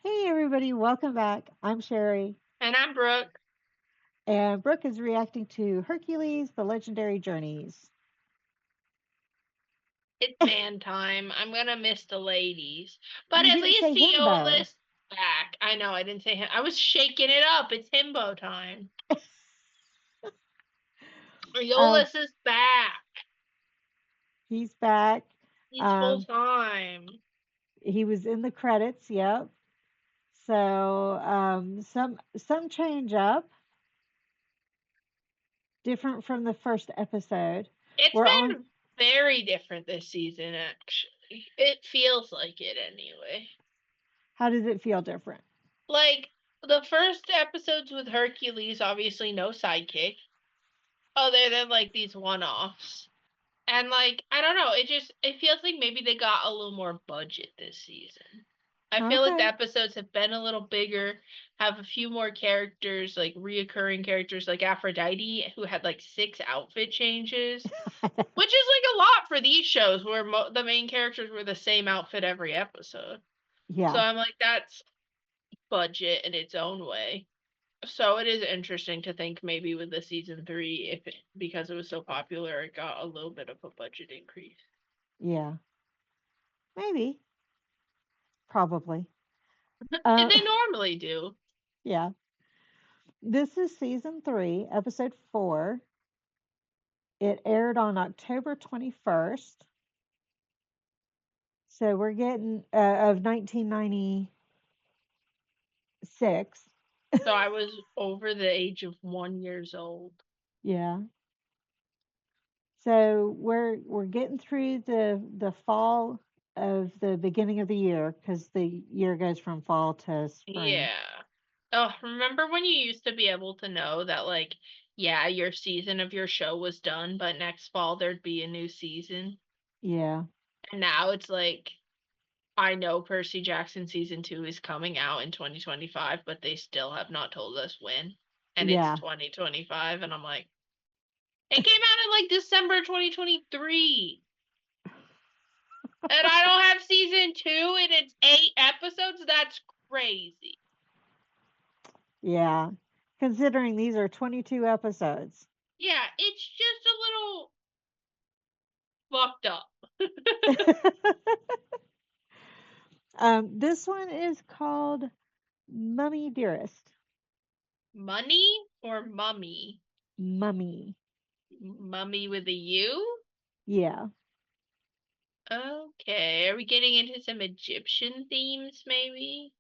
Hey everybody, welcome back. I'm Sherry, And I'm Brooke. and Brooke is reacting to Hercules, The Legendary Journeys. It's man time. I'm gonna miss the ladies. But You at didn't least say himbo. Viola's back. I know, I didn't say him. I was shaking it up. It's himbo time. Um, Viola's is back. he's back. He's full Um, time. he was in the credits, yep. So some change up, different from the first episode. It's We're on. been very different this season, actually. It feels like it anyway. How does it feel different? Like, the first episodes with Hercules, obviously no sidekick, other than like these one offs. And like, I don't know, it feels like maybe they got a little more budget this season. I feel like the Okay. episodes have been a little bigger, have a few more characters, like reoccurring characters like Aphrodite, who had like 6 outfit changes, which is like a lot for these shows where the main characters were the same outfit every episode. So Yeah, I'm like, that's budget in its own way. So it is interesting to think maybe with the season 3, because it was so popular, it got a little bit of a budget increase. yeah, maybe, probably. And Um, they normally do. yeah. This is season 3, episode 4. It aired on October 21st. So we're getting of 1996. So I was over the age of 1 years old. Yeah. So we're getting through the fall of the beginning of the year because the year goes from fall to spring. Yeah. Oh, remember when you used to be able to know that, like, yeah, your season of your show was done, but next fall there'd be a new season? Yeah. And now it's like, I know Percy Jackson season 2 is coming out in 2025, but they still have not told us when. And it's Yeah. 2025, and I'm like, it came out in like December 2023. And I don't have season 2 and it's 8 episodes? That's crazy. Yeah. Considering these are 22 episodes. Yeah, it's just a little fucked up. This one is called Mummy Dearest. Money or mummy? Mummy. Mummy with a U? Yeah. Okay, are we getting into some Egyptian themes maybe?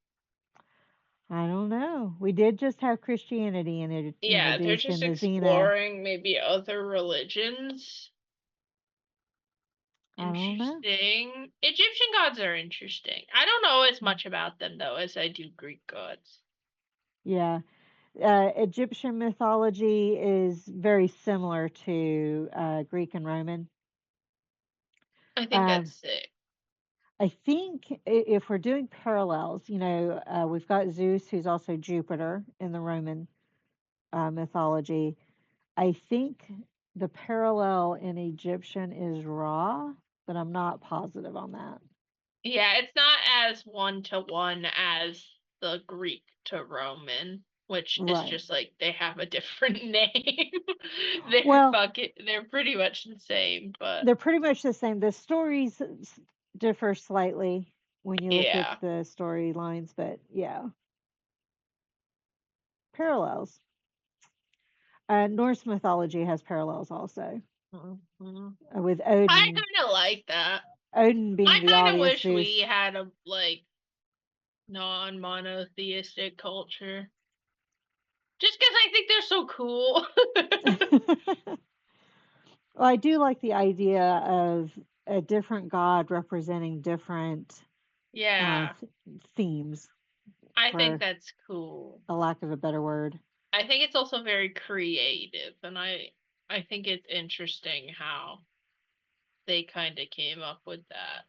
I don't know. We did just have Christianity Yeah, they're introduced just in the Xena. exploring maybe other religions. I don't know. Interesting. Egyptian gods are interesting. I don't know as much about them though as I do Greek gods. Yeah. Egyptian mythology is very similar to Greek and Roman. I think Um, that's sick. I think if we're doing parallels, we've got Zeus, who's also Jupiter in the Roman mythology. I think the parallel in Egyptian is Ra, but I'm not positive on that. Yeah, it's not as one to one as the Greek to Roman, which is Right. just like they have a different name. Well, They're pretty much the same, but they're pretty much the same. The stories differ slightly when you look at yeah. the storylines, but yeah, parallels. Norse mythology has parallels also, Mhm. with I Odin. kind of like that. Odin being I the kind of obvious wish we Zeus. had a like non-monotheistic culture. Just because I think they're so cool. Well, I do like the idea of a different god representing different Yeah, themes, I think for that's cool. a lack of a better word. I think it's also very creative, and I think it's interesting how they kind of came up with that.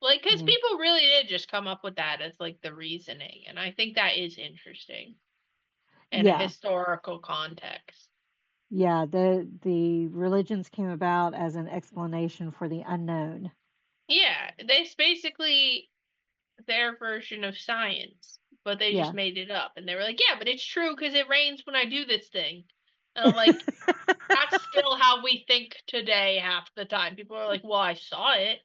Like, because Yeah. people really did just come up with that as like the reasoning, and I think that is interesting in a Yeah. historical context. Yeah, the religions came about as an explanation for the unknown. Yeah, that's basically their version of science. but they just Yeah. made it up. And they were like, yeah, but it's true because it rains when I do this thing. And I'm like, that's still how we think today half the time. People are like, well, I saw it.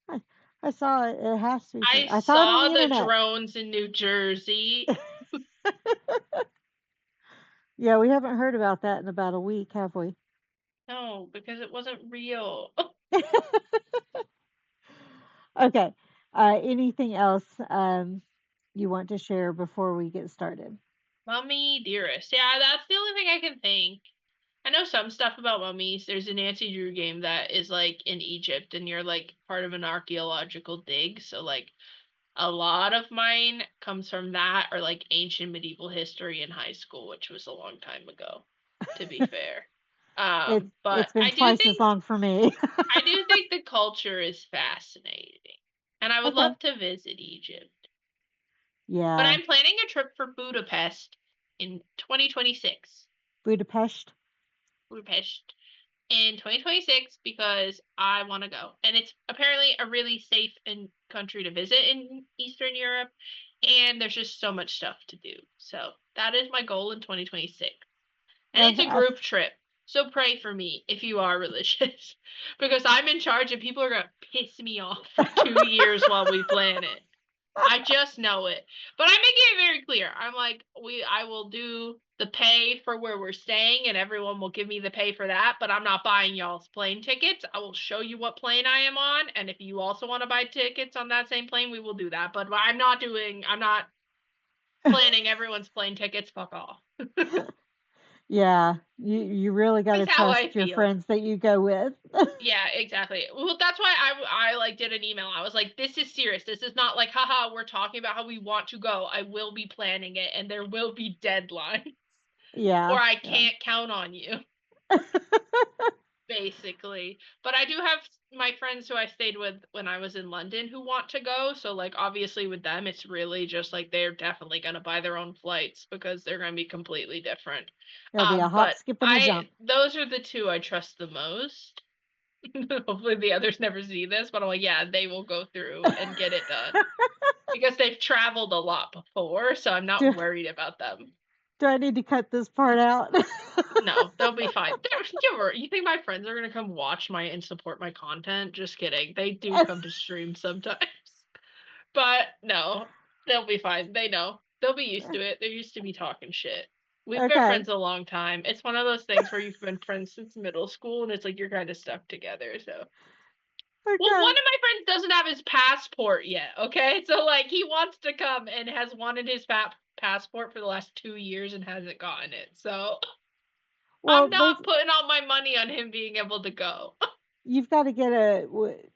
I, I saw it. It has to be true. I I saw it on saw the the internet. drones in New Jersey. Yeah, we haven't heard about that in about a week, have we? No, because it wasn't real. Okay. Anything else you want to share before we get started? Mummy Dearest. Yeah, that's the only thing I can think. I know some stuff about mummies. There's a Nancy Drew game that is like in Egypt and you're like part of an archaeological dig. So like a lot of mine comes from that or like ancient medieval history in high school, which was a long time ago, to be fair. But It's been twice as long for me. I do think the culture is fascinating. And I would Okay. love to visit Egypt. But Yeah. I'm planning a trip for Budapest in 2026. Budapest. Budapest in 2026 because I want to go. And it's apparently a really safe and country to visit in Eastern Europe. And there's just so much stuff to do. So that is my goal in 2026. And it's Okay. a group trip. So pray for me if you are religious. Because I'm in charge and people are going to piss me off for 2 years while we plan it. I just know it. But I'm making it very clear. I'm like, I will do the pay for where we're staying and everyone will give me the pay for that, but I'm not buying y'all's plane tickets. I will show you what plane I am on, and if you also want to buy tickets on that same plane, we will do that. But I'm not planning everyone's plane tickets. Fuck off. Yeah. You really got to That's how I trust your feel. friends that you go with. Yeah, exactly. Well, that's why I like did an email. I was like, this is serious. This is not like, haha, we're talking about how we want to go. I will be planning it and there will be deadlines or Yeah. I Yeah. can't count on you, basically. But I do have my friends who I stayed with when I was in London who want to go. So like obviously with them it's really just like they're definitely going to buy their own flights because they're going to be completely different. It'll be a hop, But skip, and a jump. those are the two I trust the most. Hopefully the others never see this, but I'm like, yeah, they will go through and get it done because they've traveled a lot before, so I'm not do, worried about them. do I need to cut this part out? No, they'll be fine. You think my friends are gonna come watch my and support my content? Just kidding. They do come to stream sometimes, but no, they'll be fine. They know. They'll be used to it. They're used to me talking shit. We've been Okay. friends a long time. It's one of those things where you've been friends since middle school, and it's like you're kind of stuck together. So well, one Okay. of my friends doesn't have his passport yet, okay? So, like, he wants to come and has wanted his passport for the last 2 years and hasn't gotten it. So, Well, I'm not putting all my money on him being able to go. you've got to get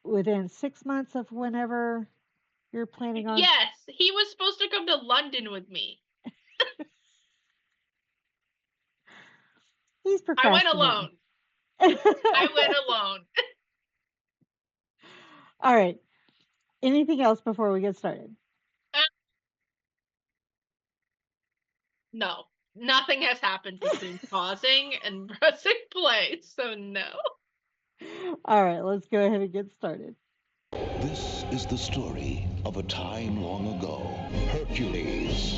within 6 months of whenever you're planning on. Yes, he was supposed to come to London with me. He's I went procrastinating. alone. I went alone. All right. Anything else before we get started? No, nothing has happened between pausing and pressing play, so no. All right, let's go ahead and get started. This is the story of a time long ago. Hercules.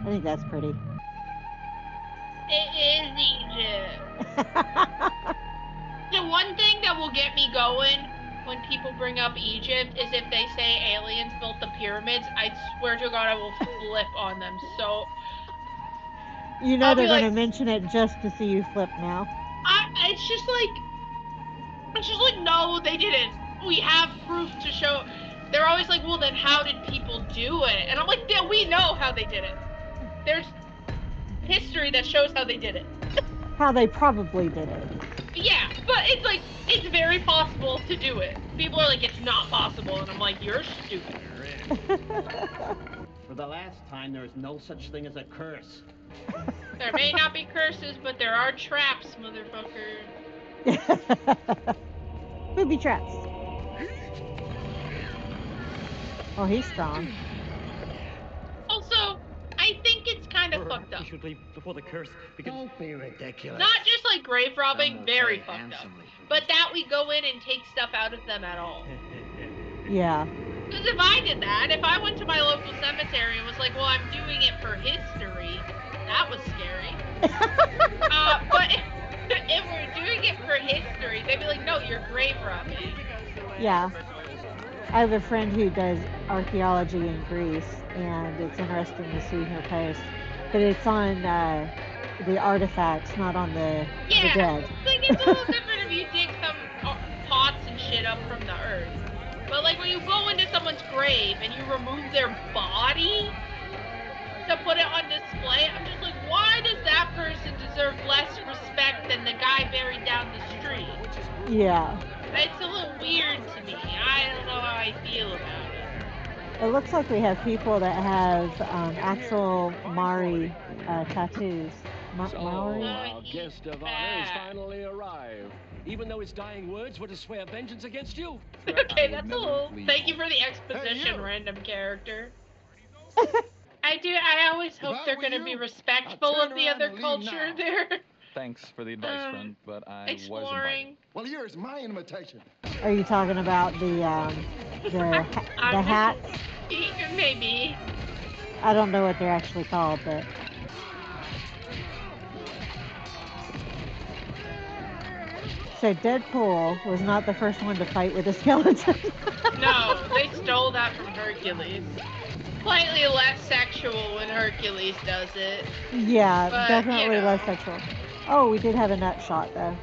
I think that's pretty. It is Egypt. The one thing that will get me going when people bring up Egypt is if they say aliens built the pyramids. I swear to God, I will flip on them. So You know I'll they're be going to like, mention it just to see you flip now. it's just like, no, they didn't. We have proof to show. They're always like, well, then how did people do it? And I'm like, yeah, we know how they did it. There's history that shows how they did it. How they probably did it. Yeah, but it's like, it's very possible to do it. People are like, it's not possible. And I'm like, you're stupid. For the last time, there is no such thing as a curse. There may not be curses, but there are traps, motherfucker. Booby traps. Oh, he's strong. Also, I think it's kind kind of fucked up. We should leave before the curse begins. Don't be ridiculous. Not just like grave robbing, Some will very pay fucked up. handsomely for But this. that we go in and take stuff out of them at all. Yeah. Because if I did that, if I went to my local cemetery and was like, well, I'm doing it for history, that was scary. But if we're doing it for history, they'd be like, no, you're grave robbing. Yeah. I have a friend who does archaeology in Greece, and it's interesting to see her post. But it's on the artifacts, not on the dead. Like, it's a little different if you dig some pots and shit up from the earth. But, like, when you go into someone's grave and you remove their body to put it on display, I'm just like, why does that person deserve less respect than the guy buried down the street? Yeah. It's a little weird to me. I don't know how I feel about it. It looks like we have people that have Axel Mari tattoos. Mari? Our guest of honor has finally arrived. Even though his dying words were to swear vengeance against you. Okay, that's a little... Thank you for the exposition, random character. I always hope they're going to be respectful of the other culture there. Thanks for the advice, friend, but I was invited. Exploring. Well, here's my invitation. Are you talking about the hats? Maybe. I don't know what they're actually called, but... So Deadpool was not the first one to fight with a skeleton. No, they stole that from Hercules. Slightly less sexual when Hercules does it. Yeah, But, definitely you know. less sexual. Oh, we did have a nut shot, though.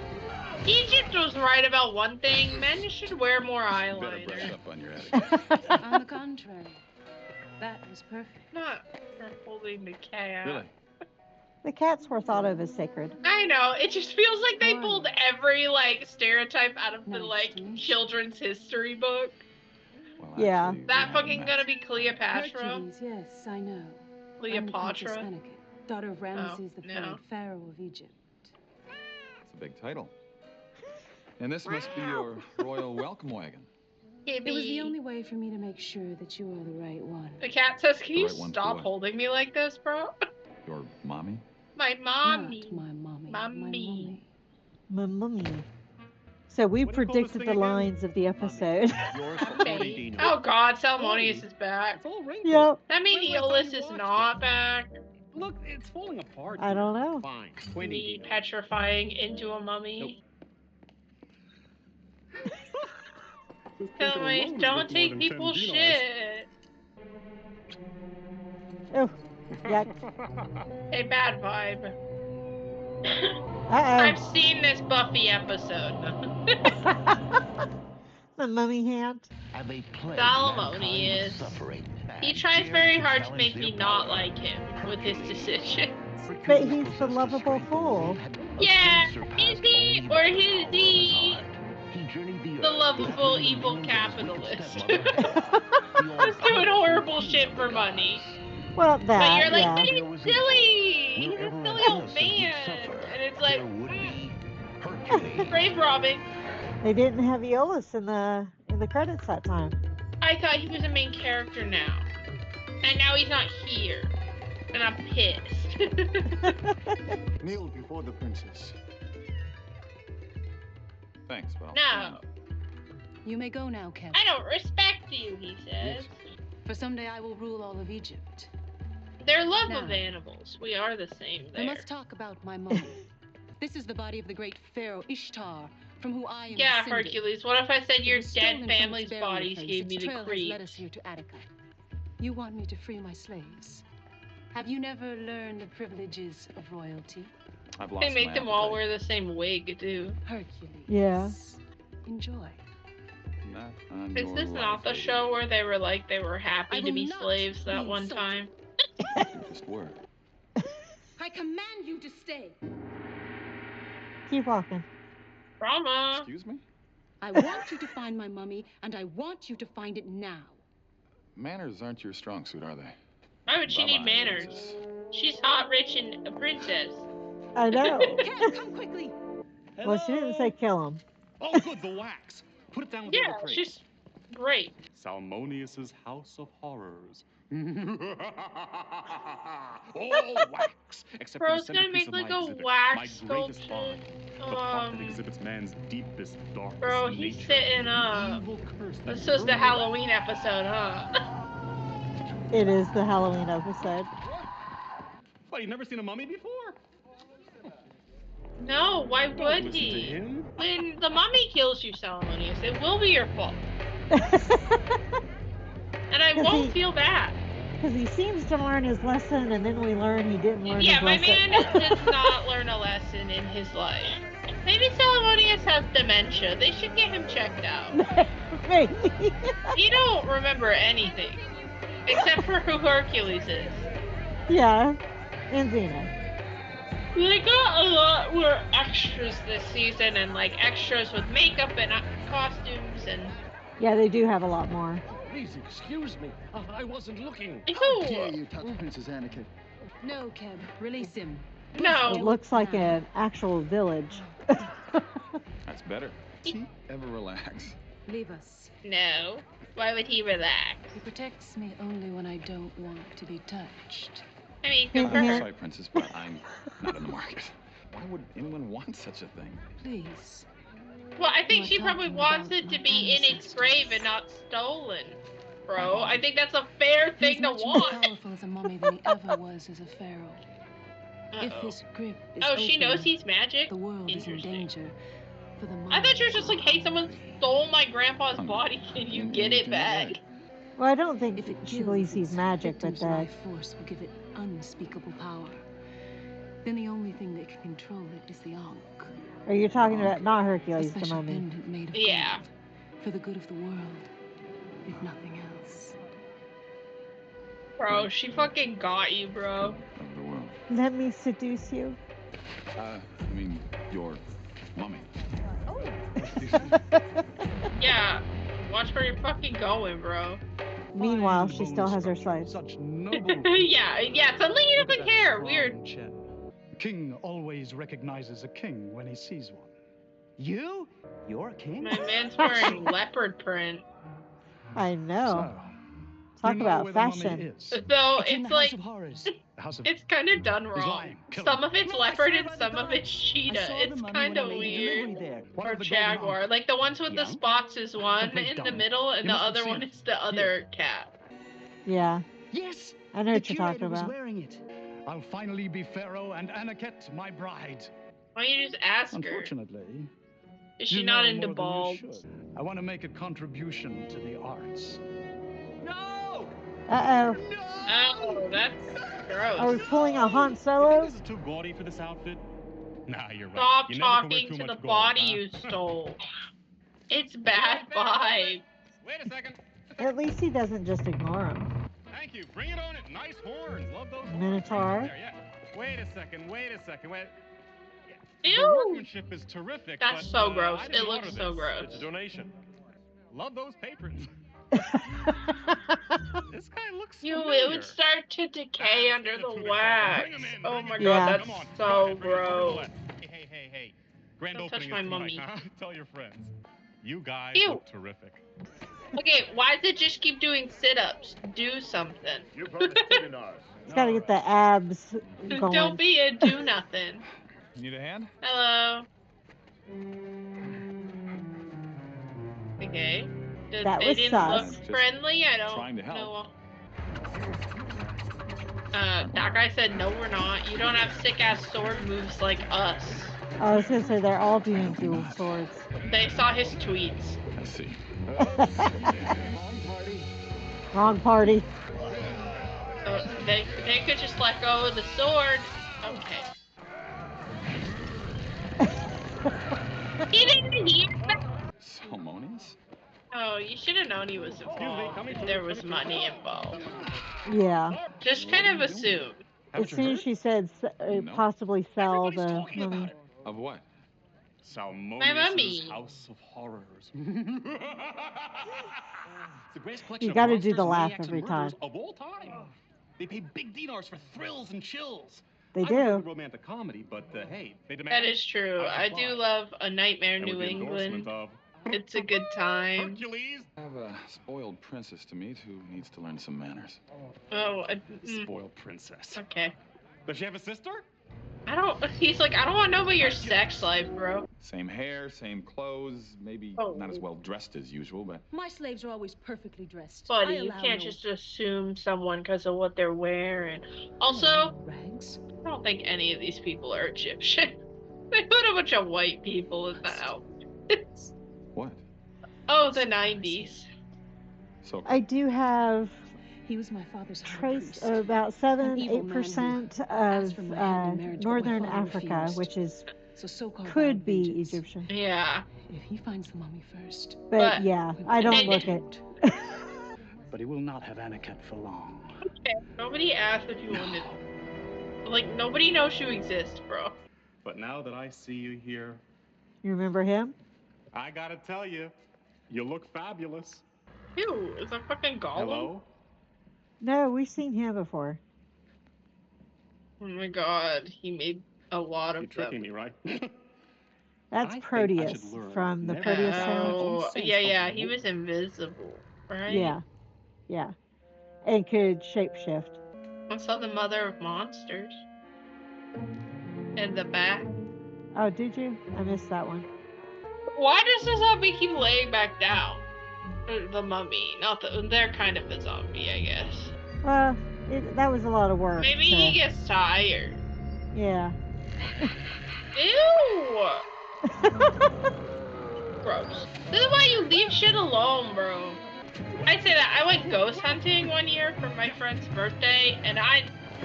Egypt was right about one thing. Men should wear more Better brush eyeliner. up on your attitude. On the contrary, that was perfect. Not for holding the cat. Really? The cats were thought of as sacred. I know. It just feels like they Why? pulled every, like, stereotype out of the, Nice like, to meet you. children's history book. Well, Yeah. actually, we That haven't fucking met. gonna be Cleopatra? Hercules, yes, I know. I'm Cleopatra? Princess Menike, daughter of Ramesses the no. Third, Pharaoh of Egypt. It's a big title. And this must be your royal welcome wagon. It was the only way for me to make sure that you are the right one. The cat says, can you The right one for stop what? holding me like this, bro? Your mommy? My mommy. Not my mommy. Mommy. My My mummy. So we What do you call this predicted thing the again? lines of the episode. Yours for 40 Baby. dinars. Oh god, Salmonius is back. It's all wrinkled. Yep. That means When's the last Aeolus time you is watched not it? back. Look, it's falling apart. I don't know. Fine, 20 Me dinars. petrifying into a mummy. This blanket alone Anyways, is don't worth more take than people's 10 dinars. shit. Oh, yuck. Hey, bad vibe. Uh-oh. I've seen this Buffy episode. The mummy hand. Have they plagued Salomone mankind with is. suffering He and tries dared very to hard to challenge make their me not power. like him with his decision. But Hercules he's the possessed lovable strength fool. alone had Yeah, surpassed is he all or evil is power of he his heart. He journeyed the the earth, lovable battling evil the ruins of his wicked capitalist? stepmother, the Who's doing all-powerful horrible queen shit of for the money? gods. Well, But that, you're like, yeah. but There he's was silly! He's a Wherever an silly old innocent would man! suffer, And it's like, there would be Hercules. grave robbing. They didn't have Aeolus in the credits that time. I thought he was a main character now. And now he's not here. And I'm pissed. Kneel before the princess. Thanks, pal. No, You may go now, Kev. I don't respect you, he says. For someday I will rule all of Egypt. Their love No. of animals. We are the same We there. must talk about my mummy. This is the body of the great pharaoh Ishtar, from who I am Yeah, descended. Hercules. What if I said It your was stolen dead from family's its burial bodies place. gave me Its the trail has led us creeps? here to Attica. You want me to free my slaves. Have you never learned the privileges of royalty? I've lost They make my them all appetite. wear the same wig, too. Hercules. Yeah. Enjoy. Not on Is your this not life, the lady. show where they were like, they were I happy to will be not slaves that be one insulted. time? You just were. I command you to stay. Keep walking. Drama. Excuse me? I want you to find my mummy, and I want you to find it now. Manners aren't your strong suit, are they? Why would she need Bye-bye, manners? princess. She's hot, rich, and a princess. I know. Kev, come quickly. Well, she didn't say kill him. Oh, good, the wax. Put it down with the Yeah, other crates. she's Great. Salmonius's House of Horrors. All wax, except Bro, for the it's gonna centerpiece make of like my a exhibit, wax my greatest sculpture. find, the part that exhibits man's deepest, darkest Bro, he's nature. sitting The up. evil curse that This is the Hercules- Halloween episode, huh? It is the Halloween episode. What, you've never seen a mummy before? No, why Don't would listen to he? him. When the mummy kills you, Salmonius, it will be your fault. And I 'Cause won't he- feel bad. Because he seems to learn his lesson, and then we learn he didn't learn Yeah, his my lesson. man did not learn a lesson in his life. Maybe Salmonius has dementia. They should get him checked out. Maybe. He don't remember anything. Except for who Hercules is. Yeah, and Xena. They got a lot more extras this season, and like extras with makeup and costumes and. Yeah, they do have a lot more. Please excuse me. I wasn't looking. How dare Ew! you touch Princess Anakin? No, Keb. Release him. No. It looks like an actual village. That's better. Does he ever relax? Leave us. No. Why would he relax? He protects me only when I don't want to be touched. I mean, good for I'm her. sorry, Princess, but I'm not in the market. Why would anyone want such a thing? Please. Well, I think We're she probably talking wants about it to my be in its ancestors. grave and not stolen, bro. I think that's a fair He's thing to much more want. powerful as a mummy than he ever was as a pharaoh. If Uh-oh. his grip is Oh, she knows open, he's magic? the world is in Interesting. danger. For the I thought you were just like, hey, someone stole my grandpa's Hmm. body. Can you get it back? Well, I don't think If it she kills believes he's its magic, but victim's life force will give it unspeakable power. Then the only thing that can control it is the Ankh, are you talking about not a Hercules, the special mummy? pendant made of Yeah. gold, for the good of the world, if nothing else. Bro, she fucking got you, bro. Of the world. Let me seduce you. I mean, your mummy. Yeah. Watch where you're fucking going, bro. Meanwhile, she still has her sight. Such noble. yeah, suddenly he Look at doesn't that care. strong Weird. chin. A king always recognizes a king when he sees one. You? You're a king? My man's wearing leopard print. I know. So, Talk you know about where the mummy fashion. is. Though It's in it's the like House of Horrors. The House of it's kind of done He's wrong. lying. Kill Some him. of it's No, I leopard saw it and by the some of door. it's cheetah. I saw the It's mummy kind when I of made the weird. delivery there. What Or of the golden jaguar. arm? Like the ones with the Young? spots is one Complete in the dummy. middle, and You the must have other seen one it. is the other cat. Yeah, Yes. I know The what you're talking curator was about. wearing it. I'll finally be Pharaoh and Anaket, my bride. Why don't you just ask her? Unfortunately, Is she you not know into more than you balls? should. I want to make a contribution to the arts. No! Uh-oh. Oh, that's Are we gross. pulling a Han You think Solo? this is too gaudy for this outfit? Nah, you're right. Stop You never can wear talking too to the much gold, body huh? you stole. It's bad vibes. Wait a second. At least he doesn't just ignore him. Thank you. Bring it on it. Nice horns. Love those horns. Minotaur. There, yeah. Wait a second. Wait. The Ew! workmanship is terrific. That's but, so gross. I didn't It looks order so this. gross. It's a donation. Love those patrons. This guy looks You, it familiar. would start to decay under the Bring wax. 'em in, Oh bring 'em my in. Yeah. god, that's Come on, so go ahead, bring it over to the gross. left. Hey. Grand Don't touch opening my is tonight, mummy. huh? Tell your friends. You guys Ew. look terrific. Okay, why does it just keep doing sit-ups? Do something. You brought the seminars. He's got to get the abs going. Don't be a do nothing. Need a hand? Hello. Okay. That They was didn't sus. look Just friendly. I don't trying to help. know. That guy said, no, we're not. You don't have sick-ass sword moves like us. I was going to say they're all doing dual swords. They saw his tweets. I see. Wrong party. So they could just let go of the sword. Okay. He didn't hear that. Salmonius? Oh, you should have known he was involved. If there was money involved. Yeah. Just kind of assume. As soon as she said possibly sell Everybody's the talking about mummy. it. Of what? My mummy. Salmonius' House of Horrors. It's the greatest collection You of gotta do monsters, the laugh maniacs, and every murderers time. of all time. They pay big dinars for thrills and chills. They I love do. romantic comedy, but hey, they demand That is true. I I do supply. love A Nightmare in And with New the endorsement England. of It's a good time. Hercules! I have a spoiled princess to meet who needs to learn some manners. Oh, Spoiled princess. okay. Does she have a sister? He's like, I don't want to know about your sex life, bro. Same hair, same clothes, maybe not as well dressed as usual, but... My slaves are always perfectly dressed. Buddy, you can't just assume someone because of what they're wearing. Also, rags. I don't think any of these people are Egyptian. They put a bunch of white people in the outfits. What? Oh, the 90s. So I do have He was my father's trace high priest. about An evil 7-8% man who asked for my hand in of marriage, but my Northern father Africa, refused. which is So so-called could be vengeance. Egyptian. Yeah. If he finds the mummy first. But yeah, I don't and- look it. But he will not have Anakin for long. Okay. Nobody asked if you wanted. Like, nobody knows you exist, bro. But now that I see you here, You remember him? I gotta tell you, you look fabulous. Ew, is that fucking Gollum? Hello? No, we've seen him before. Oh my god, he made a lot of You're tricking them. me, right? That's I think I Proteus should learn from the never Proteus to film. Oh, sense yeah, of he was invisible, right? Yeah. And could shapeshift. I saw the mother of monsters. In the back. Oh, did you? I missed that one. Why does the zombie keep laying back down? The mummy, not the. They're kind of a zombie, I guess. Well, that was a lot of work. Maybe he gets tired. Yeah. Ew! Gross. This is why you leave shit alone, bro. I say that. I went ghost hunting one year for my friend's birthday, and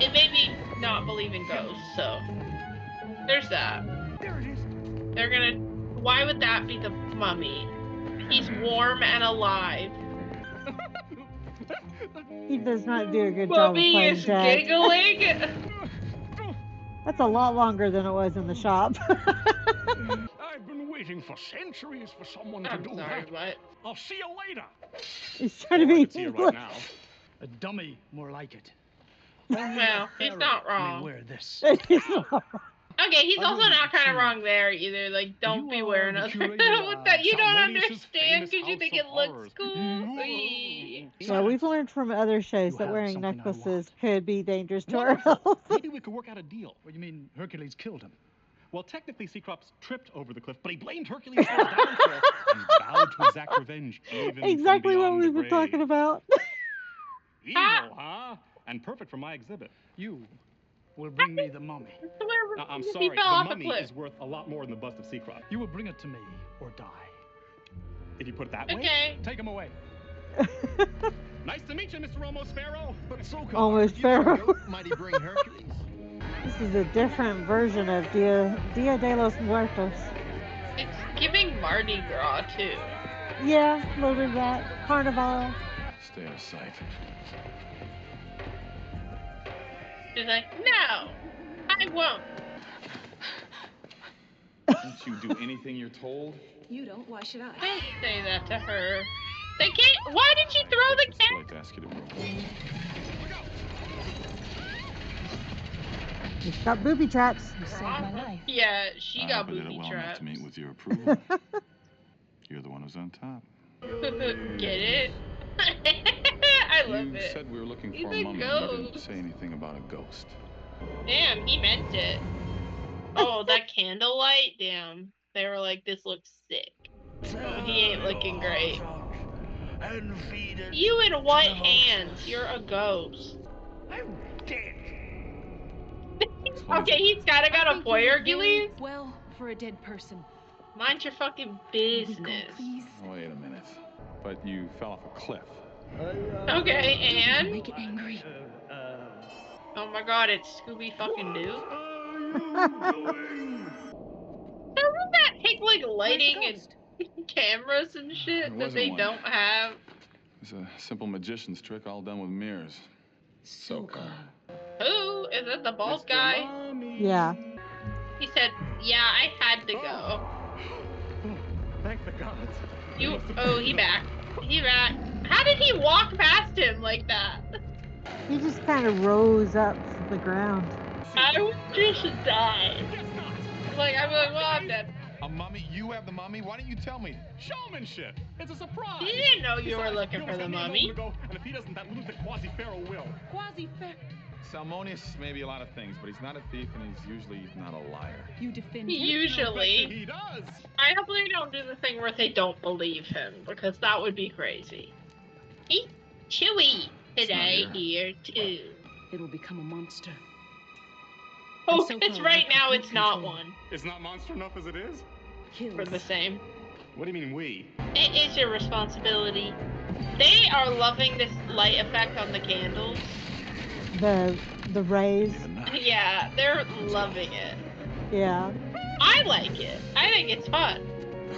it made me not believe in ghosts, so. There's that. There it is. They're gonna. Why would that be the mummy? He's warm and alive. He does not do a good job of Mummy playing is Jack. giggling. That's a lot longer than it was in the shop. I've been waiting for centuries for someone to I'm do sorry, that. what? I'll see you later. He's trying to I be can see you right now. A dummy, more like it. Well, he's not May wrong. wear this. He's not- Okay, he's I also really not kind of see. wrong there either. Like, don't You be are wearing the other curator with of that. You don't Salmonius's understand famous because you House think of it looks Horrors. cool. Eee. Well, we've learned from other shows You that have wearing something I necklaces want. could be dangerous to our Wonderful. health. Maybe we could work out a deal. What do you mean Hercules killed him? Well, technically, Cecrops tripped over the cliff, but he blamed Hercules for his downfall and vowed to exact revenge, even Exactly from what beyond we've the been talking grave. about. Evil, huh? And perfect for my exhibit. You will bring me the mummy. Now, I'm He sorry, fell the off a mummy cliff. is worth a lot more than the bust of Cecrops. You will bring it to me or die. If you put it that way, Okay. take him away. Nice to meet you, Mr. Almost Pharaoh. But so Almost Pharaoh. Mighty bring Hercules. This is a different version of Dia de los Muertos. It's giving Mardi Gras too. Yeah, a little bit of that. Carnival. Stay out of sight. She's like, no, I won't. Don't you do anything you're told? You don't, why should I? Don't say that to her. They can't. Why did she throw the It's cat? polite to ask you to move. He's got booby traps. You saved my life. Yeah, she I got hope I did booby it well trapped. enough to meet with your approval. You're the one who's on top. Get it? I love You it. said we were looking He's for a a mummy. You didn't ghost. say anything about a ghost. Damn, he meant it. Oh, that candlelight? Damn. They were like, this looks sick. Oh, he ain't looking great. You in white hands. You're a ghost. I'm dead. Okay, he's kinda got a think boy, you look Hercules. very well, for a dead person. Mind your fucking Can we go, business. please? Wait a minute. But you fell off a cliff. Okay, and? Make it angry. Oh my god, it's Scooby fucking Doo. Doesn't that take like lighting and cameras and shit There that wasn't they one. don't have? It's a simple magician's trick all done with mirrors. So-called. Who? Is that the bald guy? Yeah. He said, yeah, I had to go. Thank the gods. You, oh, he back. He back. How did he walk past him like that? He just kind of rose up from the ground. I would just die. Like, I'm like, well, I'm dead. A mummy? You have the mummy? Why didn't you tell me? Showmanship! It's a surprise! You didn't know you were Besides, looking Bill for was the telling me a mummy. moment ago, and if he doesn't, that lunatic Quasi-Pharaoh will. Salmonius may be a lot of things, but he's not a thief, and he's usually not a liar. You defend him? Usually. He does! I hope they don't do the thing where they don't believe him, because that would be crazy. Eat Chewy today here too. It will become a monster. Oh, so it's far, right I now complete it's not control. one. It's not monster enough as it is? For the same. What do you mean, we? It is your responsibility. They are loving this light effect on the candles. The rays. Yeah, they're loving it. Yeah. I like it. I think it's fun.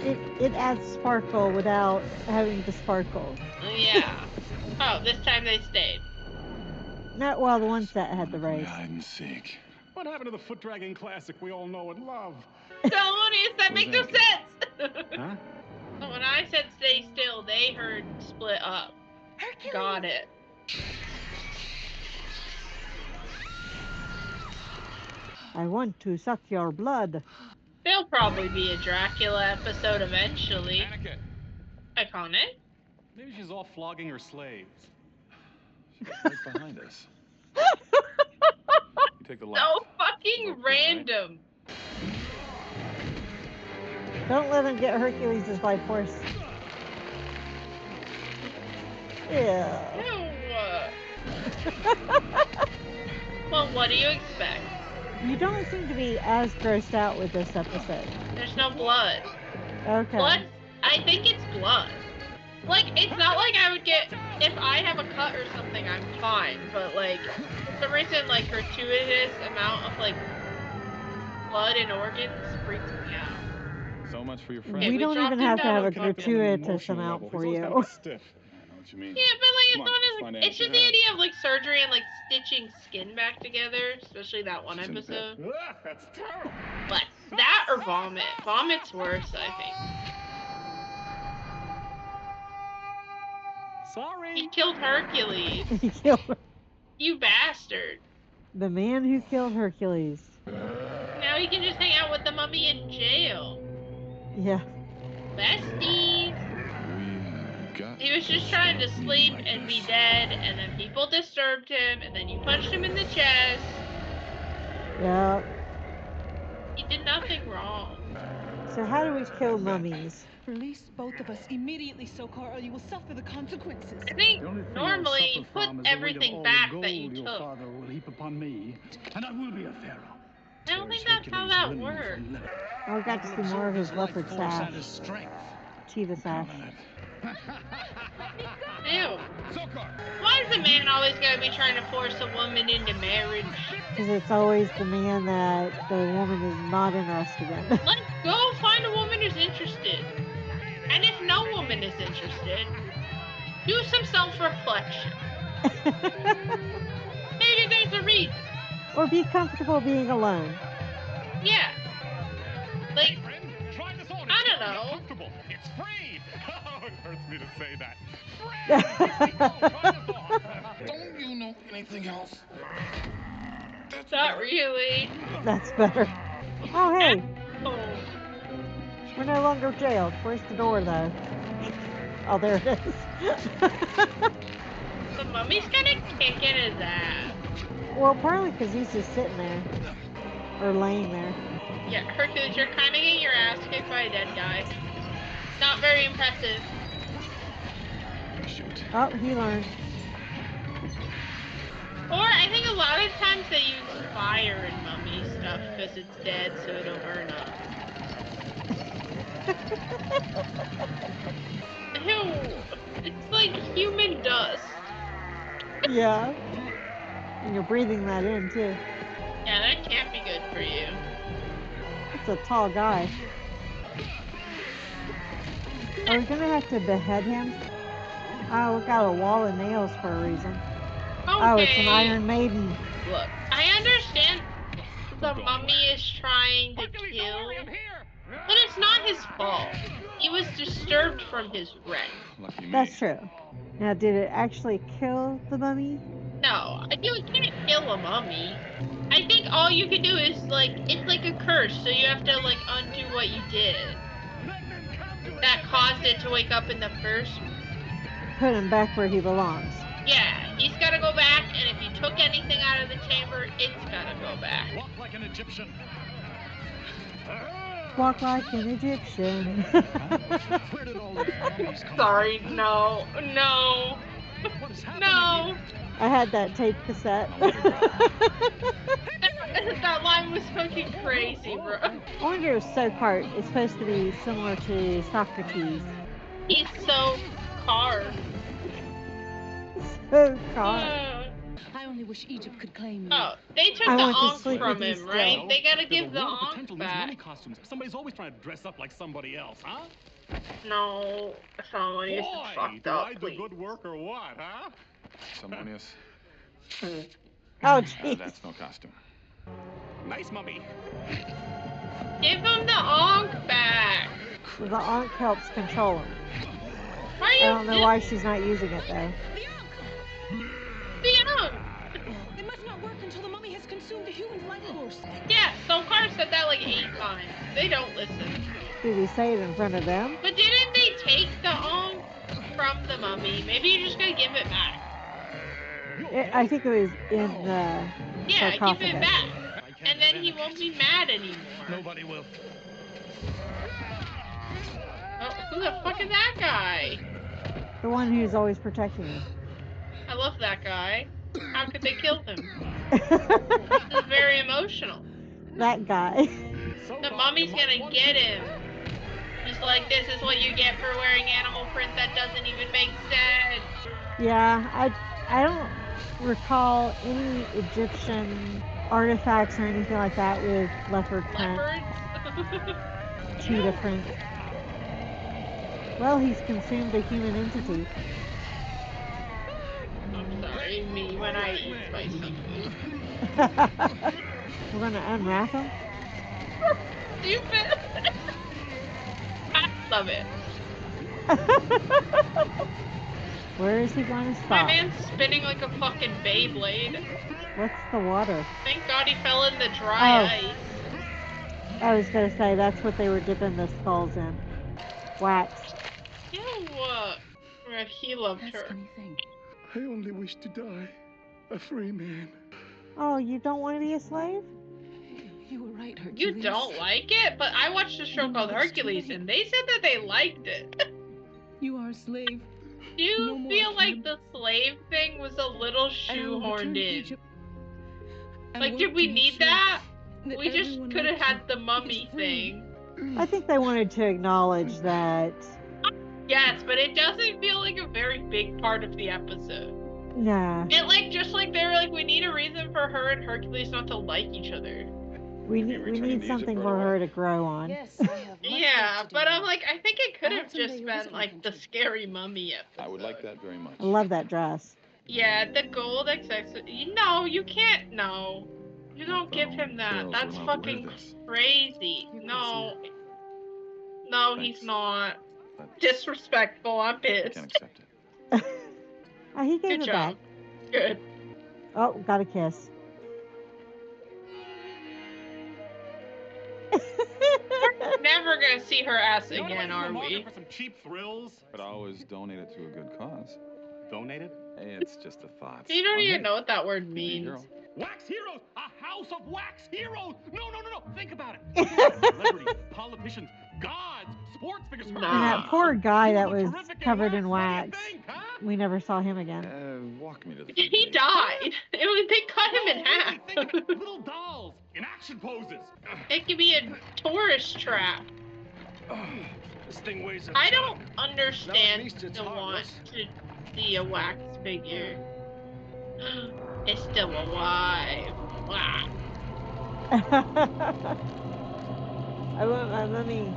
It adds sparkle without having to sparkle. Yeah. Oh, this time they stayed. Not well, the one set had the rays. Hide and seek. What happened to the foot-dragging classic we all know and love? Thelonious, that makes no sense! Huh? When I said stay still, they heard split up. Hercules! Got it. I want to suck your blood. There'll probably be a Dracula episode eventually. Anakin! Iconic. Maybe she's off flogging her slaves. She's right behind us. You take the left. So fucking Vote here, right? random. Don't let him get Hercules' life force. Yeah. Ew. Well, what do you expect? You don't seem to be as grossed out with this episode. There's no blood. Okay. Blood? I think it's blood. Like, it's not like I would get, if I have a cut or something, I'm fine. But, like, for some reason, like, gratuitous amount of, like, blood and organs freaks me out. So much for your Okay, friend. We don't dropped even him have to down have a on top of him. gratuitous amount for He's always you. kind of stiff. I know what you mean. Yeah, but, like, it's Come on, not let's as, find like, it's just Anakin. the idea of, like, surgery and, like, stitching skin back together, especially that one She's in bed. episode. Ah, that's terrible. But that or vomit. Vomit's worse, I think. Sorry. He killed Hercules. He killed You bastard. the man who killed Hercules. Now he can just hang out with the mummy in jail. Yeah. Besties. We got He was just to trying to stop sleep being like and be this. dead, and then people disturbed him, and then you punched him in the chest. Yeah. He did nothing wrong. So how do we kill mummies? Release both of us immediately, Sokar, or you will suffer the consequences. I think The only thing normally I'll you suffer put from is the weight of everything all back the that you gold your took. father will heap upon me, and I will be a pharaoh. I don't think Tears that's how Hercules that limbs works. and liver. Oh, we got to see more of his leopard Life force sash. and his strength. Chiva sash. Ew. Sokar! Why is the man always gotta be trying to force a woman into marriage? Because it's always the man that the woman is not interested in. Like, go find a woman who's interested. And if no woman is interested, do some self-reflection. Maybe there's a reason. Or be comfortable being alone. Yeah. Like, Friend, try this on. I don't It's know. comfortable. It's free. Oh, it hurts me to say that. Free. Try this on. Don't you know anything else? not really. That's better. Oh, hey. Oh. We're no longer jailed. Where's the door, though? Oh, there it is. The mummy's gonna kick in his ass. Well, probably because he's just sitting there. Or laying there. Yeah, Hercules, you're kind of getting your ass kicked by a dead guy. Not very impressive. Shoot. Oh, he learned. Or I think a lot of times they use fire in mummy stuff because it's dead, so it'll burn up. Ew, it's like human dust. Yeah. And you're breathing that in, too. Yeah, that can't be good for you. It's a tall guy. Are we gonna have to behead him? Oh, we got a wall of nails for a reason. Oh, it's an Iron Maiden. Look, I understand the mummy is trying to kill, but it's not his fault. He was disturbed from his rest. Lucky me. That's true. Now, did it actually kill the mummy? No, you can't kill a mummy. I I think all you can do is, like, it's like a curse, so you have to, like, undo what you did. That caused it to wake up in the first. Put him back where he belongs. Yeah, he's gotta go back, and if you took anything out of the chamber, it's gotta go back. Walk like an Egyptian. Walk like an Egyptian. Where did all those mummies come Sorry, from? no. What is happening No. here? I had that tape cassette. That line was fucking crazy, bro. I wonder if Socart is supposed to be similar to Socrates. He's so carved. Socart. I only wish Egypt could claim me. Oh, they took I the want to Ankh sleep from with you him, right? still. They gotta There's give a the world of Ankh potential in these mummy back. costumes. Somebody's always trying to dress up like somebody else, huh? No, someone is Boy, fucked do up, I do please. good work or what, huh? Simonius, Oh, jeez. that's no costume. Nice mummy. Give him the Ankh back. The Ankh helps control him. Why are I you don't know why she's not using it, though. the Ankh? It must not work until the mummy has consumed the human's life force. Yeah, Sokar said that like 8 times. They don't listen. Did he say it in front of them? But didn't they take the Ankh from the mummy? Maybe you're just gonna give it back. I think it was in the Yeah, give sarcophagus. it back. And then he won't be mad anymore. Nobody will. Oh, who the fuck is that guy? The one who's always protecting him. I love that guy. How could they kill him? This is very emotional. That guy. The mummy's gonna get him. He's like, this is what you get for wearing animal print that doesn't even make sense. Yeah, I don't recall any Egyptian artifacts or anything like that with leopard print. Leopards? Cheetah print. Well, he's consumed a human entity. I'm sorry, me when I eat spicy food. We're gonna unwrap him. Stupid. I love it. Where is he going to My stop? man's spinning like a fucking Beyblade. What's the water? Thank God he fell in the dry Oh. ice. I was gonna say that's what they were dipping the skulls in. Wax. Ew. He loved That's her. funny thing. I only wish to die a free man. Oh, you don't want to be a slave? You were right, Hercules. You don't like it? But I watched a show No, called it's too Hercules late. and they said that they liked it. You are a slave. Do you No more feel like time. the slave thing was a little And I will return shoehorned to in? Egypt and Like, work did we to make need sure that? that We just everyone could have like had you the is mummy free. thing. I think they wanted to acknowledge that. Yes, but it doesn't feel like a very big part of the episode. Nah, It like just like they were like, we need a reason for her and Hercules not to like each other. we Maybe need we returning need to something Egypt for right her away. to grow on. Yes, I have much Yeah, work to but do. I'm like, I think it could I have hope someday just you'll been visit my like the country. scary mummy episode. I would like that very much. I love that dress. Yeah, the gold XX. No, you can't. No, you don't give him that. Pharaohs That's were allowed to wear fucking this. crazy. You're No, no, he's Thanks. not. But Disrespectful. I'm I pissed. can't accept it. Oh, he gave Good it job. Good. back. Oh, got a kiss. Never gonna see her ass You know again, anybody's in are the market we? for some cheap thrills? But always donate it to a good cause. Donated? Hey, it's just a thought. You don't Oh, even hey, know what that word you be a means. hero. Wax heroes! A house of wax heroes! No! Think about it. Celebrities, politicians, gods, sports figures. Nah. And that poor guy that was Terrific covered in in wax. wax. What do you think, huh? We never saw him again. Walk me to the He gate. died. They cut him in No, half. really, think of it. Little dolls in action poses. It could be a tourist trap. This thing weighs a I ton. don't understand least it's the want harmless. to see a wax figure. It's still alive. Wow. I want my mummy.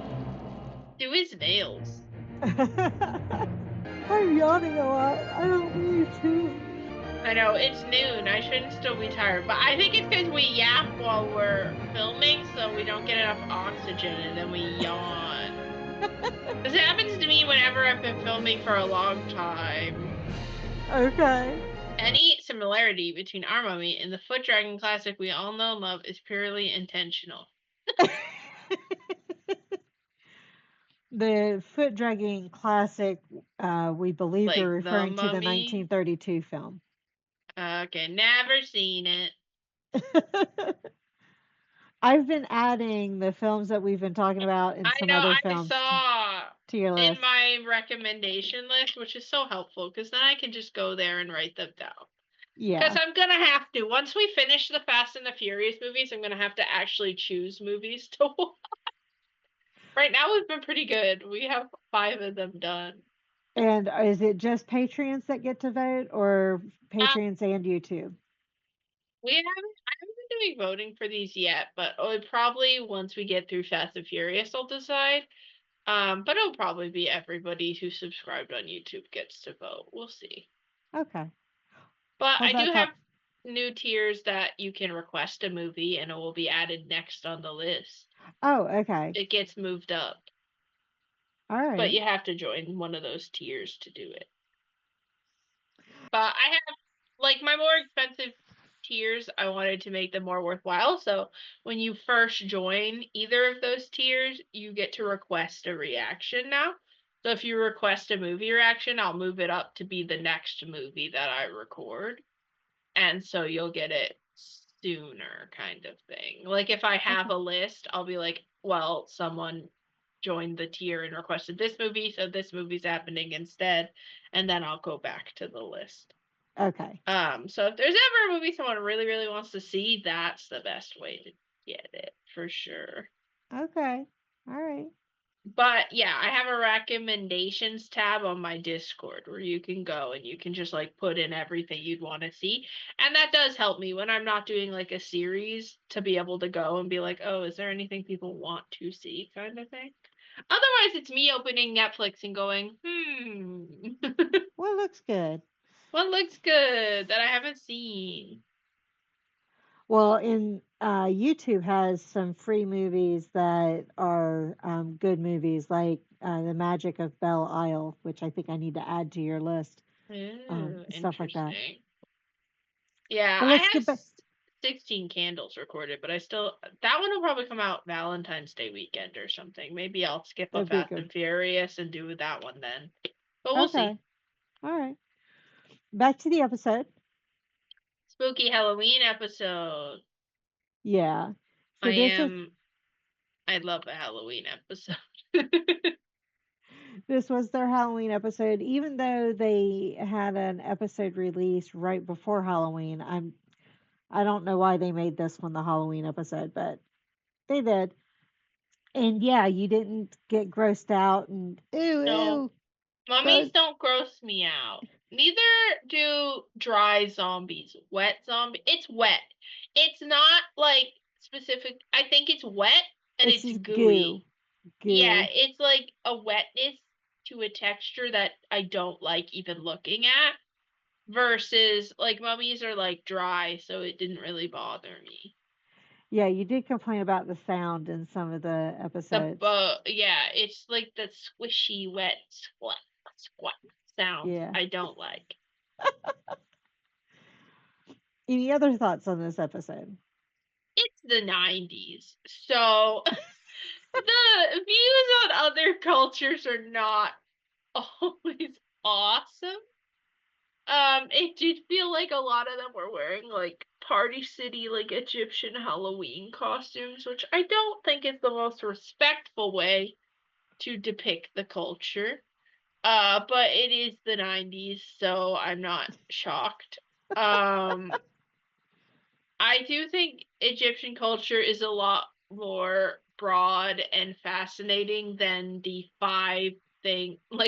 Do his nails. I'm yawning a lot. I don't need to. I know, it's noon. I shouldn't still be tired. But I think it's because we yap while we're filming, so we don't get enough oxygen, and then we yawn. This happens to me whenever I've been filming for a long time. Okay. And eat some similarity between our Mummy and the Foot Dragon classic we all know and love is purely intentional. The foot dragging classic, we believe Like you're The referring to the Mummy? 1932 film. Okay, never seen it. I've been adding the films that we've been talking about and some other I films saw to your in list. my recommendation list, which is so helpful because then I can just go there and write them down. Because Yeah. I'm going to have to. Once we finish the Fast and the Furious movies, I'm going to have to actually choose movies to watch. Right now, we've been pretty good. We have 5 of them done. And is it just Patreons that get to vote, or Patreons and YouTube? I haven't been doing voting for these yet, but probably once we get through Fast and Furious, I'll decide. But it'll probably be everybody who subscribed on YouTube gets to vote. We'll see. Okay. But Well, I do that's have new tiers that you can request a movie and it will be added next on the list. Oh, okay. It gets moved up. All right. But you have to join one of those tiers to do it. But I have, like, my more expensive tiers, I wanted to make them more worthwhile. So when you first join either of those tiers, you get to request a reaction now. So if you request a movie reaction, I'll move it up to be the next movie that I record. And so you'll get it sooner, kind of thing. Like if I have a list, I'll be like, well, someone joined the tier and requested this movie, so this movie's happening instead. And then I'll go back to the list. Okay. So if there's ever a movie someone really, really wants to see, that's the best way to get it, for sure. Okay. All right. But yeah, I have a recommendations tab on my Discord where you can go and you can just like put in everything you'd want to see. And that does help me when I'm not doing like a series to be able to go and be like, oh, is there anything people want to see kind of thing? Otherwise, it's me opening Netflix and going, What looks good? What looks good that I haven't seen? Well, YouTube has some free movies that are good movies, like The Magic of Belle Isle, which I think I need to add to your list. Stuff like that. Yeah, But I let's get have back. 16 Candles recorded, but that one will probably come out Valentine's Day weekend or something. Maybe I'll skip a That'd be Fast good. and Furious and do that one then. But we'll see. All right. Back to the episode. Spooky Halloween episode. Yeah. So I love a Halloween episode. This was their Halloween episode. Even though they had an episode released right before Halloween, I don't know why they made this one the Halloween episode, but they did. And yeah, you didn't get grossed out and ew. Mummies don't gross me out. Neither do dry zombies. Wet zombie. It's wet. It's not like specific. I think it's wet and it's gooey. Goo. Yeah, it's like a wetness to a texture that I don't like even looking at. Versus like mummies are like dry, so it didn't really bother me. Yeah, you did complain about the sound in some of the episodes. Yeah, it's like the squishy, wet squat sound. Yeah. I don't like. Any other thoughts on this episode? It's the 90s, so the views on other cultures are not always awesome. It did feel like a lot of them were wearing like Party City, like Egyptian Halloween costumes, which I don't think is the most respectful way to depict the culture. But it is the 90s, so I'm not shocked. I do think Egyptian culture is a lot more broad and fascinating than the 5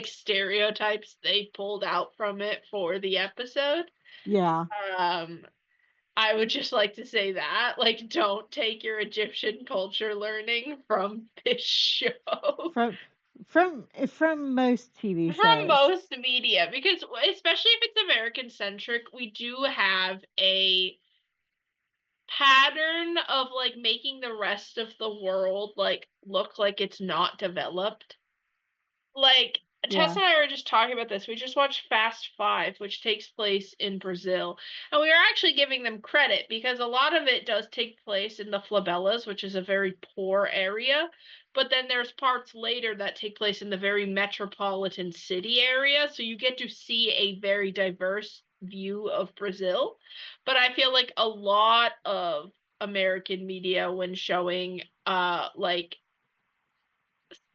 stereotypes they pulled out from it for the episode. Yeah. I would just like to say that, like, don't take your Egyptian culture learning from this show. From most TV shows. From most media, because especially if it's American centric, we do have a pattern of like making the rest of the world like look like it's not developed. Like Tess and I were just talking about this. We just watched Fast Five, which takes place in Brazil. And we are actually giving them credit because a lot of it does take place in the Favelas, which is a very poor area. But then there's parts later that take place in the very metropolitan city area. So you get to see a very diverse view of Brazil. But I feel like a lot of American media, when showing like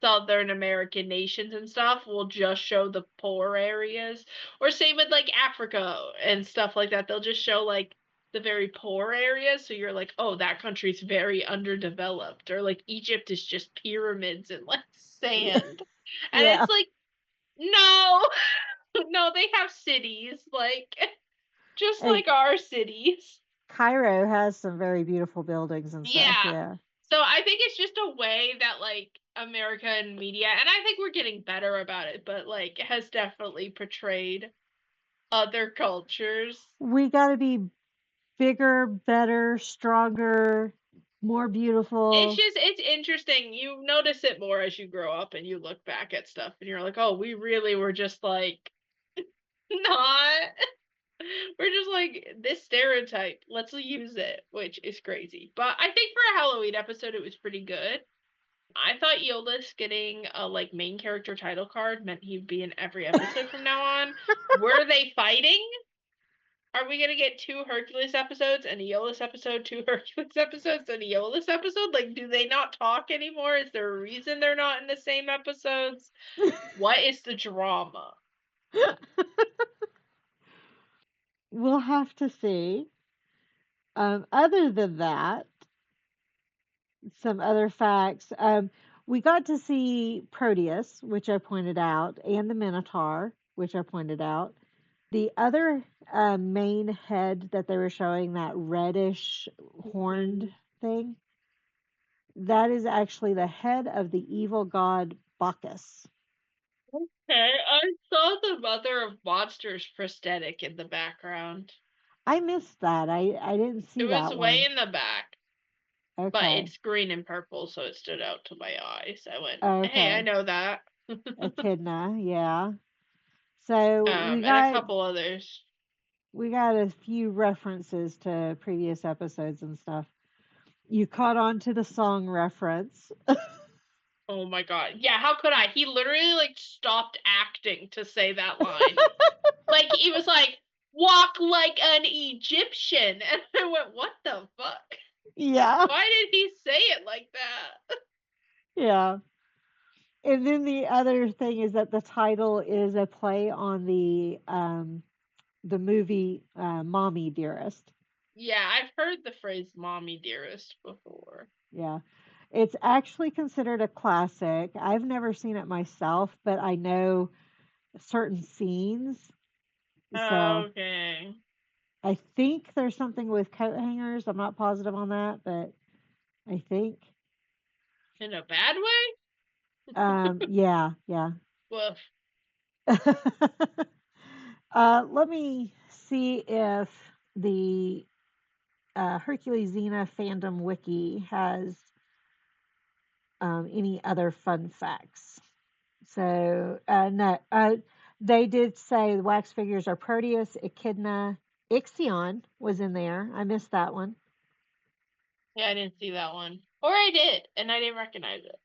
Southern American nations and stuff, will just show the poor areas. Or same with like Africa and stuff like that. They'll just show like the very poor areas. So you're like, oh, that country's very underdeveloped. Or like Egypt is just pyramids and like sand. And Yeah. it's like, no, no, they have cities, like just Hey, like our cities. Cairo has some very beautiful buildings and stuff. Yeah. Yeah. So I think it's just a way that like American media, and I think we're getting better about it, but like has definitely portrayed other cultures. We got to be bigger, better, stronger, more beautiful. It's interesting. You notice it more as you grow up and you look back at stuff and you're like, oh, we really were just like not. We're just like this stereotype. Let's use it, which is crazy. But I think for a Halloween episode, it was pretty good. I thought Eolus getting a like main character title card meant he'd be in every episode from now on. Were they fighting? Are we gonna get 2 Hercules episodes, an Aeolus episode, 2 Hercules episodes, an Aeolus episode? Like, do they not talk anymore? Is there a reason they're not in the same episodes? What is the drama? We'll have to see. Other than that, some other facts. We got to see Proteus, which I pointed out, and the Minotaur, which I pointed out. The other main head that they were showing, that reddish horned thing, that is actually the head of the evil god Bacchus. Okay, I saw the Mother of Monsters prosthetic in the background. I missed that. I didn't see It that was one. way in the back. But Okay. it's green and purple, so it stood out to my eyes. I went, Okay. hey, I know that. Echidna, yeah. So And a couple others. We got a few references to previous episodes and stuff. You caught on to the song reference. Oh my god. Yeah, how could I? He literally like stopped acting to say that line. Like he was like, walk like an Egyptian. And I went, what the fuck? Yeah. Why did he say it like that? Yeah. And then the other thing is that the title is a play on the movie Mommy Dearest. Yeah, I've heard the phrase Mommy Dearest before. Yeah. It's actually considered a classic. I've never seen it myself, but I know certain scenes. So Okay. I think there's something with coat hangers. I'm not positive on that, but I think. In a bad way? Yeah. Woof. Let me see if the Hercules Xena fandom wiki has any other fun facts. So, no, they did say the wax figures are Proteus, Echidna, Ixion was in there. I missed that one. Yeah, I didn't see that one. Or I did, and I didn't recognize it.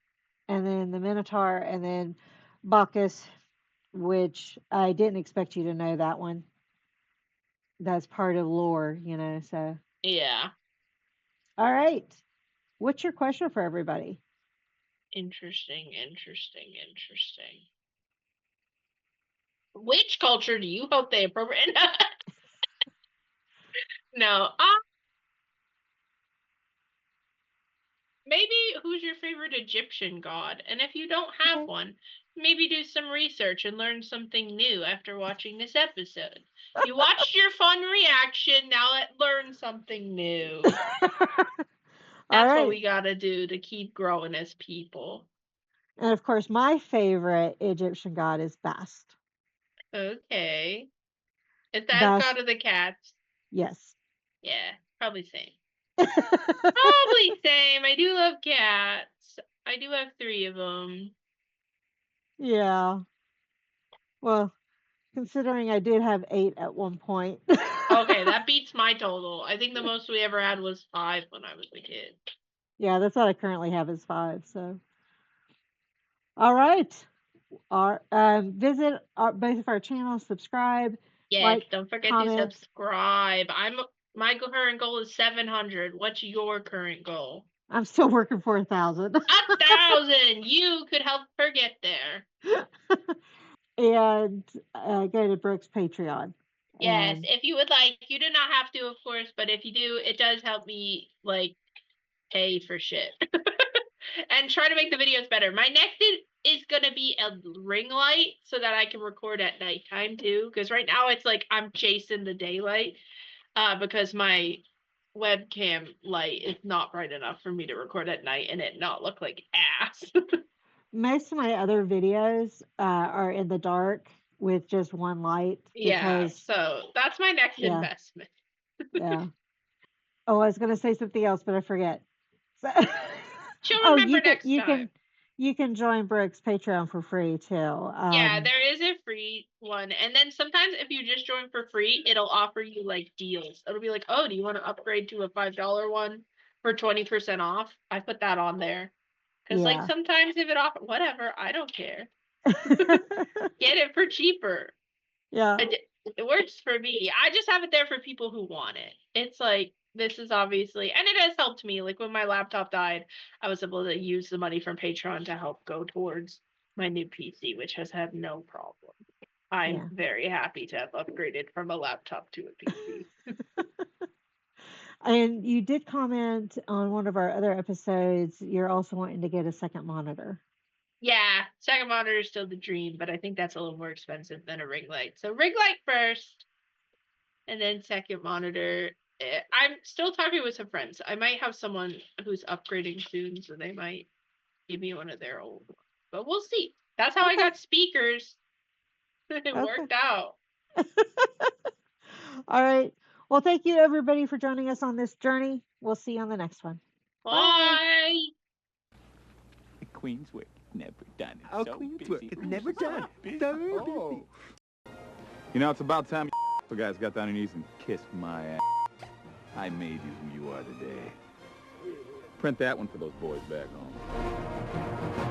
And then the Minotaur, and then Bacchus, which I didn't expect you to know that one. That's part of lore, so. Yeah. All right. What's your question for everybody? Interesting. Which culture do you hope they appropriate? No. Maybe who's your favorite Egyptian god? And if you don't have one, maybe do some research and learn something new after watching this episode. You watched your fun reaction, now learn something new. That's what we gotta do to keep growing as people. And of course, my favorite Egyptian god is Bast. Okay. Is that god of the cats? Yes. Yeah, probably same. Probably same. I do love cats. I do have 3 of them. Yeah. Well, considering I did have 8 at one point. Okay, that beats my total. I think the most we ever had was 5 when I was a kid. Yeah, that's what I currently have is 5. So, all right. Visit both of our channels, subscribe, Yes, like, don't forget to comment. subscribe. My current goal is 700. What's your current goal? I'm still working for 1,000. 1,000. You could help her get there. And go to Brooke's Patreon. Yes, And if you would like. You do not have to, of course, but if you do, it does help me like pay for shit. And try to make the videos better. My next is gonna be a ring light so that I can record at nighttime too. Because right now it's like I'm chasing the daylight because my webcam light is not bright enough for me to record at night and it not look like ass. most of my other videos are in the dark with just one light Yeah, because so that's my next yeah, investment. yeah. Oh, I was gonna say something else, but I forget. So, She'll oh, remember next time. you can join Brooke's Patreon for free too. Yeah, there is a free one. And then sometimes if you just join for free, it'll offer you like deals. It'll be like, oh, do you want to upgrade to a $5 one for 20% off? I put that on there. Because like Yeah. sometimes if it offers, whatever, I don't care. Get it for cheaper. Yeah. It works for me. I just have it there for people who want it. It's like, this is obviously, and it has helped me. Like when my laptop died, I was able to use the money from Patreon to help go towards my new PC, which has had no problem. I'm Yeah. very happy to have upgraded from a laptop to a PC. And you did comment on one of our other episodes. You're also wanting to get a second monitor. Yeah, second monitor is still the dream, but I think that's a little more expensive than a ring light. So ring light first, and then second monitor. I'm still talking with some friends. I might have someone who's upgrading soon, so they might give me one of their old ones. But we'll see. That's how I got speakers. It worked out. All right. Well, thank you everybody for joining us on this journey. We'll see you on the next one. Bye. The Queen's work never done. It's Our so Queen's busy. work is never done. Busy. So Oh. busy. You know, it's about time you guys got down on your knees and kissed my ass. I made you who you are today. Print that one for those boys back home.